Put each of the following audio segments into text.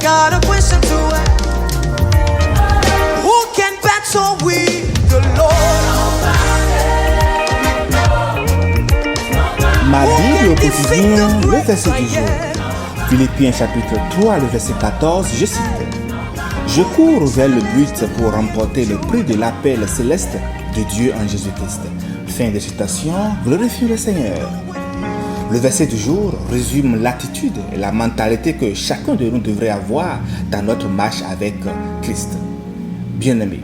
got a question to ask. Who can battle with the Lord? Ma Bible au quotidien, le verset du jour. Philippiens chapitre 3, le verset 14, je cite. Je cours vers le but pour remporter le prix de l'appel céleste de Dieu en Jésus-Christ. Fin de citation, glorifie le Seigneur. Le verset du jour résume l'attitude et la mentalité que chacun de nous devrait avoir dans notre marche avec Christ. Bien-aimés,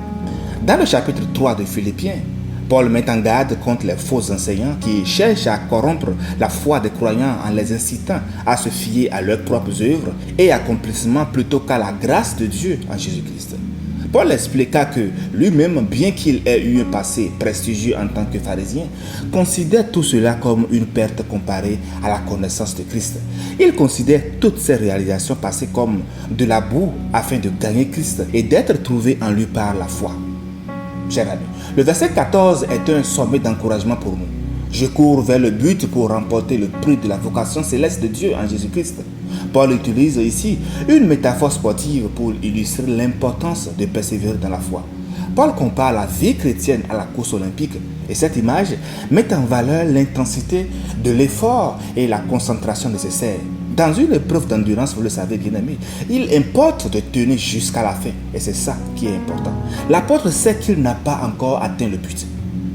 dans le chapitre 3 de Philippiens, Paul met en garde contre les faux enseignants qui cherchent à corrompre la foi des croyants en les incitant à se fier à leurs propres œuvres et accomplissements plutôt qu'à la grâce de Dieu en Jésus-Christ. Paul expliqua que lui-même, bien qu'il ait eu un passé prestigieux en tant que pharisien, considère tout cela comme une perte comparée à la connaissance de Christ. Il considère toutes ses réalisations passées comme de la boue afin de gagner Christ et d'être trouvé en lui par la foi. Chers amis, le verset 14 est un sommet d'encouragement pour nous. Je cours vers le but pour remporter le prix de la vocation céleste de Dieu en Jésus-Christ. Paul utilise ici une métaphore sportive pour illustrer l'importance de persévérer dans la foi. Paul compare la vie chrétienne à la course olympique et cette image met en valeur l'intensité de l'effort et la concentration nécessaires. Dans une épreuve d'endurance, vous le savez bien aimé, il importe de tenir jusqu'à la fin et c'est ça qui est important. L'apôtre sait qu'il n'a pas encore atteint le but.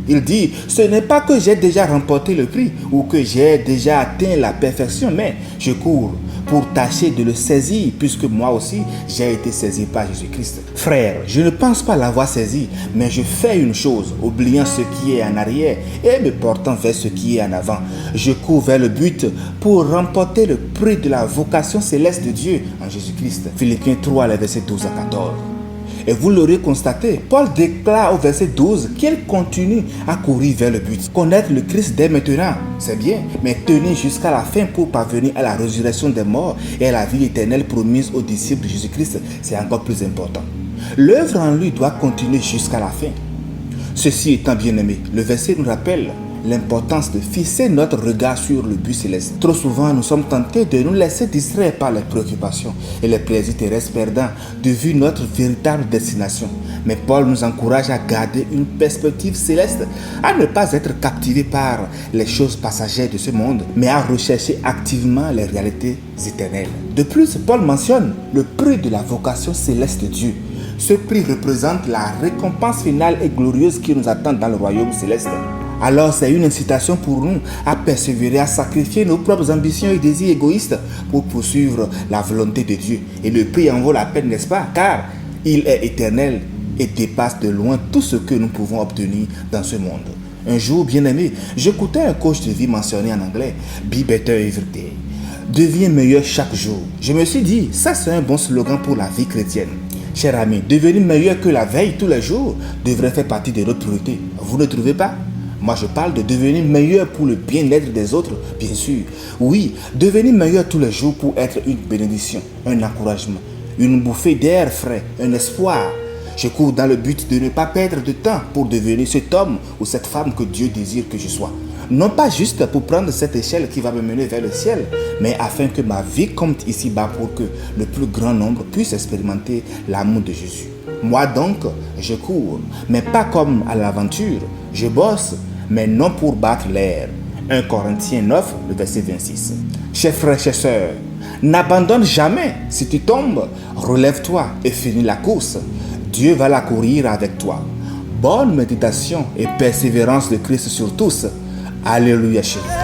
Il dit, ce n'est pas que j'ai déjà remporté le prix ou que j'ai déjà atteint la perfection, mais je cours pour tâcher de le saisir puisque moi aussi j'ai été saisi par Jésus-Christ. Frère, je ne pense pas l'avoir saisi, mais je fais une chose, oubliant ce qui est en arrière et me portant vers ce qui est en avant. Je cours vers le but pour remporter le prix de la vocation céleste de Dieu en Jésus-Christ. Philippiens 3, les versets 12 à 14. Et vous l'aurez constaté, Paul déclare au verset 12 qu'il continue à courir vers le but. Connaître le Christ dès maintenant, c'est bien, mais tenir jusqu'à la fin pour parvenir à la résurrection des morts et à la vie éternelle promise aux disciples de Jésus-Christ, c'est encore plus important. L'œuvre en lui doit continuer jusqu'à la fin. Ceci étant bien aimé, le verset nous rappelle l'importance de fixer notre regard sur le but céleste. Trop souvent, nous sommes tentés de nous laisser distraire par les préoccupations et les plaisirs terrestres perdant de vue notre véritable destination. Mais Paul nous encourage à garder une perspective céleste, à ne pas être captivé par les choses passagères de ce monde, mais à rechercher activement les réalités éternelles. De plus, Paul mentionne le prix de la vocation céleste de Dieu. Ce prix représente la récompense finale et glorieuse qui nous attend dans le royaume céleste. Alors c'est une incitation pour nous à persévérer, à sacrifier nos propres ambitions et désirs égoïstes pour poursuivre la volonté de Dieu. Et le prix en vaut la peine, n'est-ce pas? Car il est éternel et dépasse de loin tout ce que nous pouvons obtenir dans ce monde. Un jour, bien aimé, j'écoutais un coach de vie mentionné en anglais, Be Better Every Day. Deviens meilleur chaque jour. Je me suis dit, ça c'est un bon slogan pour la vie chrétienne. Cher ami, devenir meilleur que la veille tous les jours devrait faire partie de notre priorité. Vous ne trouvez pas? Moi, je parle de devenir meilleur pour le bien-être des autres, bien sûr. Oui, devenir meilleur tous les jours pour être une bénédiction, un encouragement, une bouffée d'air frais, un espoir. Je cours dans le but de ne pas perdre de temps pour devenir cet homme ou cette femme que Dieu désire que je sois. Non pas juste pour prendre cette échelle qui va me mener vers le ciel, mais afin que ma vie compte ici-bas pour que le plus grand nombre puisse expérimenter l'amour de Jésus. Moi donc, je cours, mais pas comme à l'aventure. Je bosse, mais non pour battre l'air. 1 Corinthiens 9, le verset 26. Chers frères, chers sœurs, n'abandonne jamais. Si tu tombes, relève-toi et finis la course. Dieu va la courir avec toi. Bonne méditation et persévérance de Christ sur tous. Alléluia, chérie.